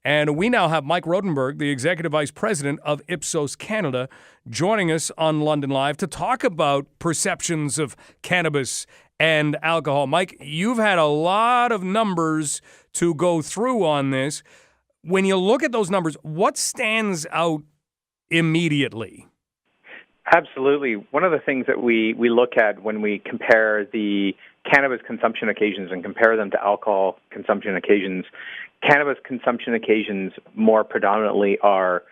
And we now have Mike Rodenburgh, the Executive Vice President of Ipsos Canada, joining us on London Live to talk about perceptions of cannabis and alcohol. Mike, you've had a lot of numbers to go through on this. When you look at those numbers, what stands out immediately? Absolutely. One of the things that we look at when we compare the cannabis consumption occasions and compare them to alcohol consumption occasions, cannabis consumption occasions more predominantly are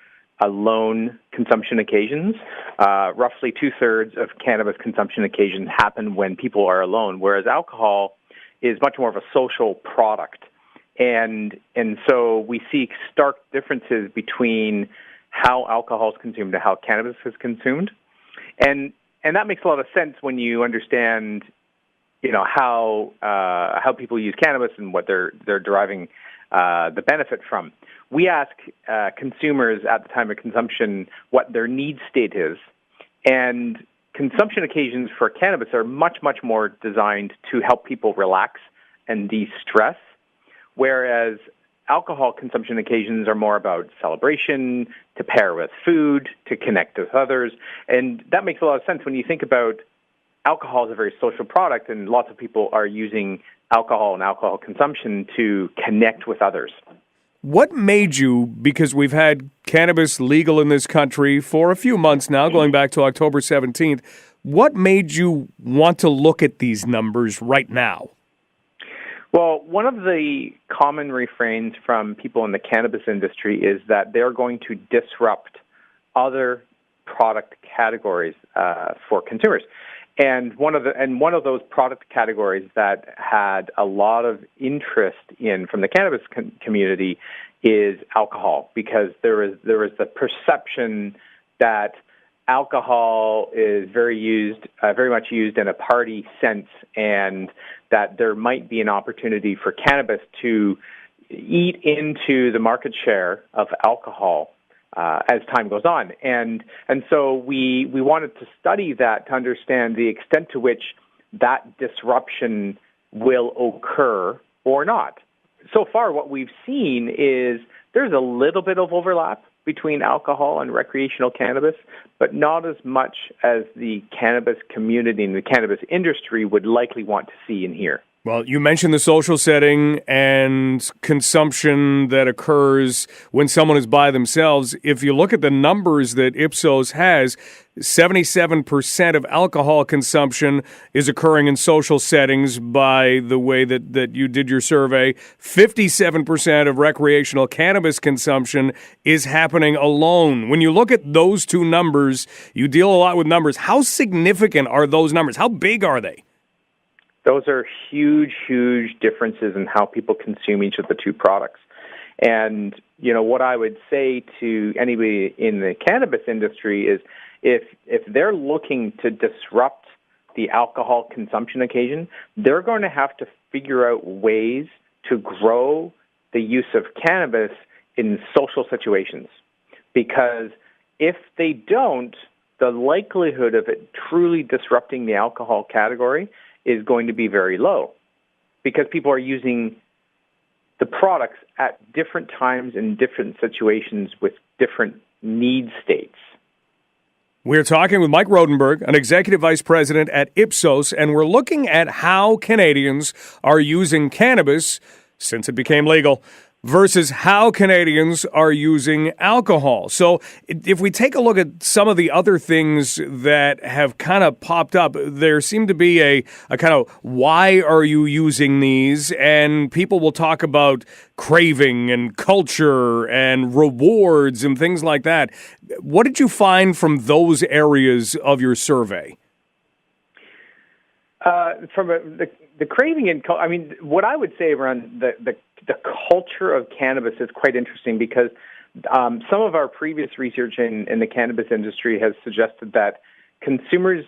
alone consumption occasions. Roughly two-thirds of cannabis consumption occasions happen when people are alone, whereas alcohol is much more of a social product. And so we see stark differences between how alcohol is consumed and how cannabis is consumed. And that makes a lot of sense when you understand, how people use cannabis and what they're deriving the benefit from. We ask consumers at the time of consumption what their need state is, and consumption occasions for cannabis are much, much more designed to help people relax and de-stress, whereas alcohol consumption occasions are more about celebration, to pair with food, to connect with others. And that makes a lot of sense when you think about alcohol as a very social product, and lots of people are using alcohol and alcohol consumption to connect with others. What made you, because we've had cannabis legal in this country for a few months now, going back to October 17th, what made you want to look at these numbers right now? Well, one of the common refrains from people in the cannabis industry is that they're going to disrupt other product categories for consumers. And one of those product categories that had a lot of interest from the cannabis community is alcohol, because there is the perception that alcohol is very much used in a party sense, and that there might be an opportunity for cannabis to eat into the market share of alcohol as time goes on. And so we wanted to study that to understand the extent to which that disruption will occur or not. So far, what we've seen is there's a little bit of overlap between alcohol and recreational cannabis, but not as much as the cannabis community and the cannabis industry would likely want to see and hear. Well, you mentioned the social setting and consumption that occurs when someone is by themselves. If you look at the numbers that Ipsos has, 77% of alcohol consumption is occurring in social settings by the way that you did your survey. 57% of recreational cannabis consumption is happening alone. When you look at those two numbers, you deal a lot with numbers. How significant are those numbers? How big are they? Those are huge, huge differences in how people consume each of the two products. And, what I would say to anybody in the cannabis industry is if they're looking to disrupt the alcohol consumption occasion, they're going to have to figure out ways to grow the use of cannabis in social situations. Because if they don't, the likelihood of it truly disrupting the alcohol category is going to be very low, because people are using the products at different times in different situations with different need states. We're talking with Mike Rodenburgh, an Executive Vice President at Ipsos, and we're looking at how Canadians are using cannabis since it became legal versus how Canadians are using alcohol. So if we take a look at some of the other things that have kind of popped up, there seem to be a kind of why are you using these? And people will talk about craving and culture and rewards and things like that. What did you find from those areas of your survey? The craving and what I would say around the culture of cannabis is quite interesting, because some of our previous research in the cannabis industry has suggested that consumers,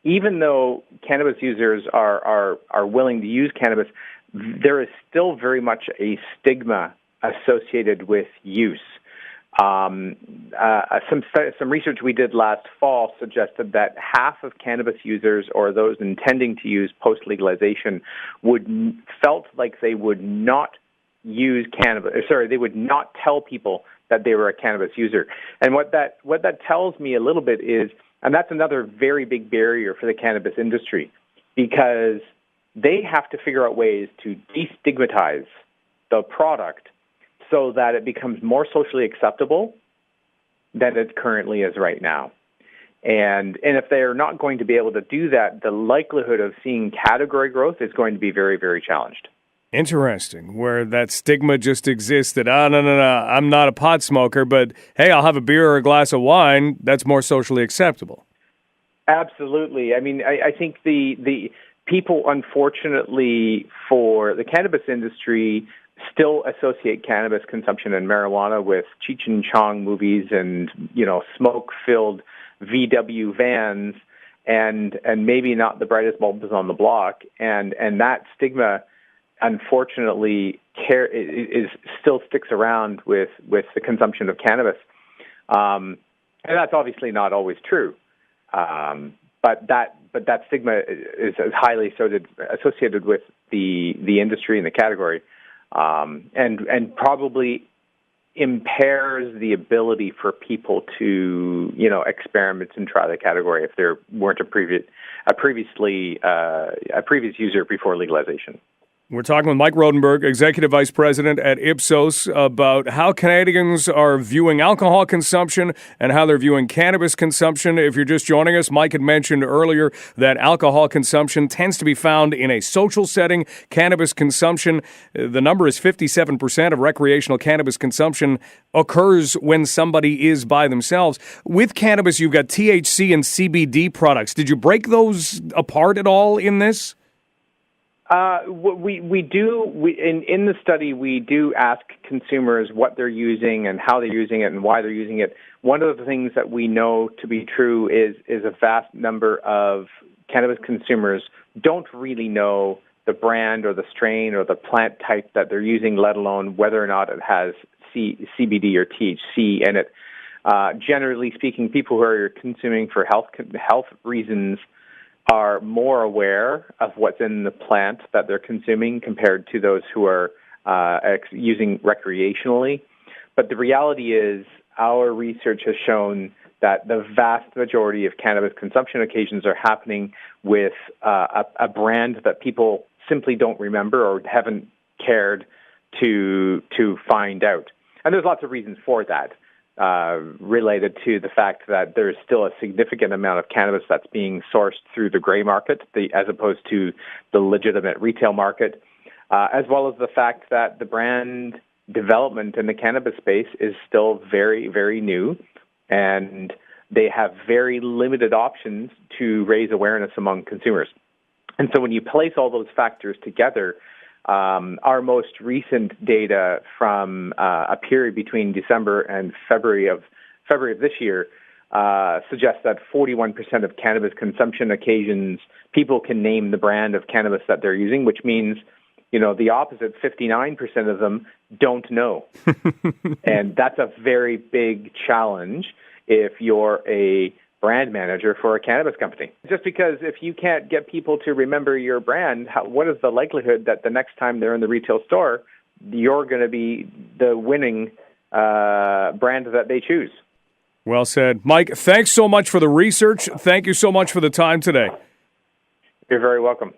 even though cannabis users are willing to use cannabis, there is still very much a stigma associated with use. Some research we did last fall suggested that half of cannabis users, or those intending to use post-legalization, felt like they would not use cannabis. Sorry, they would not tell people that they were a cannabis user. And what that tells me a little bit is, and that's another very big barrier for the cannabis industry, because they have to figure out ways to destigmatize the product so that it becomes more socially acceptable than it currently is right now. And if they're not going to be able to do that, the likelihood of seeing category growth is going to be very, very challenged. Interesting, where that stigma just existed. No, I'm not a pot smoker, but hey, I'll have a beer or a glass of wine. That's more socially acceptable. Absolutely. I mean, I think the people, unfortunately, for the cannabis industry, still associate cannabis consumption and marijuana with Cheech and Chong movies and, smoke-filled VW vans and maybe not the brightest bulbs on the block. And that stigma, unfortunately, still sticks around with the consumption of cannabis. And that's obviously not always true. But that stigma is highly associated with the industry and the category, and probably impairs the ability for people to experiment and try the category if there weren't a previous user before legalization. We're talking with Mike Rodenburgh, Executive Vice President at Ipsos, about how Canadians are viewing alcohol consumption and how they're viewing cannabis consumption. If you're just joining us, Mike had mentioned earlier that alcohol consumption tends to be found in a social setting. Cannabis consumption, the number is 57% of recreational cannabis consumption occurs when somebody is by themselves. With cannabis, you've got THC and CBD products. Did you break those apart at all in this? We do in the study, we do ask consumers what they're using and how they're using it and why they're using it. One of the things that we know to be true is a vast number of cannabis consumers don't really know the brand or the strain or the plant type that they're using, let alone whether or not it has CBD or THC in it. Generally speaking, people who are consuming for health reasons are more aware of what's in the plant that they're consuming compared to those who are using recreationally. But the reality is our research has shown that the vast majority of cannabis consumption occasions are happening with a brand that people simply don't remember or haven't cared to find out. And there's lots of reasons for that. Related to the fact that there's still a significant amount of cannabis that's being sourced through the gray market, as opposed to the legitimate retail market, as well as the fact that the brand development in the cannabis space is still very, very new, and they have very limited options to raise awareness among consumers. And so when you place all those factors together, our most recent data from a period between December and February of this year suggests that 41% of cannabis consumption occasions, people can name the brand of cannabis that they're using, which means, the opposite, 59% of them don't know. And that's a very big challenge if you're a brand manager for a cannabis company. Just because if you can't get people to remember your brand, what is the likelihood that the next time they're in the retail store, you're going to be the winning brand that they choose? Well said. Mike, thanks so much for the research. Thank you so much for the time today. You're very welcome.